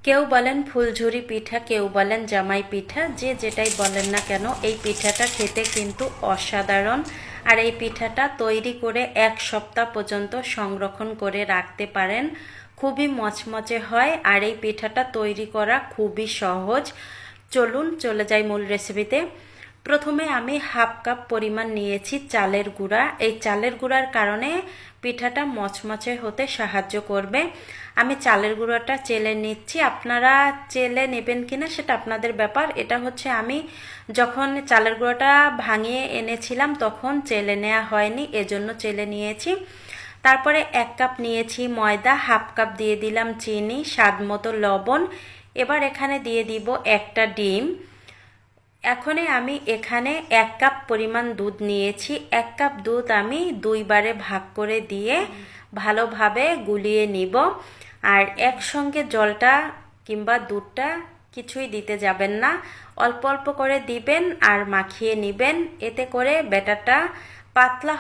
কেউ বলেন ফুলঝুরি পিঠা, কেউ বলেন জামাই পিঠা, যে যেটাই বলেন না কেন এই পিঠাটা খেতে কিন্তু অসাধারণ। আর এই পিঠাটা তৈরি করে 1 সপ্তাহ পর্যন্ত সংরক্ষণ করে রাখতে পারেন, খুবই মচমচে হয়। আর এই পিঠাটা তৈরি করা খুবই সহজ। চলুন চলে যাই মূল রেসিপিতে। প্রথমে আমি 1/2 কাপ পরিমাণ নিয়েছি চালের গুঁড়া। এই চালের গুঁড়ার কারণে পিঠাটা মচমচে হতে সাহায্য করবে। আমি চালের গুঁড়াটা চেলে নিচ্ছি, আপনারা চেলে নেবেন কিনা সেটা আপনাদের ব্যাপার। এটা হচ্ছে আমি যখন চালের গুঁড়াটা ভাঙিয়ে এনেছিলাম তখন চেলে নেওয়া হয়নি, এজন্য চেলে নিয়েছি। তারপরে 1 কাপ নিয়েছি ময়দা, 1/2 কাপ দিয়ে দিলাম চিনি, স্বাদ মতো লবণ। এবার এখানে দিয়ে দিব একটা ডিম। আমি এখানে 1 কাপ পরিমাণ দুধ নিয়েছি। 1 কাপ দুধ আমি 2 বারে ভাগ করে দিয়ে ভালোভাবে গুলিয়ে নিব। আর একসঙ্গে জলটা কিংবা দুধটা কিছুই দিতে যাবেন না, অল্প অল্প করে দিবেন আর মাখিয়ে নেবেন। এতে করে ব্যাটারটা পাতলা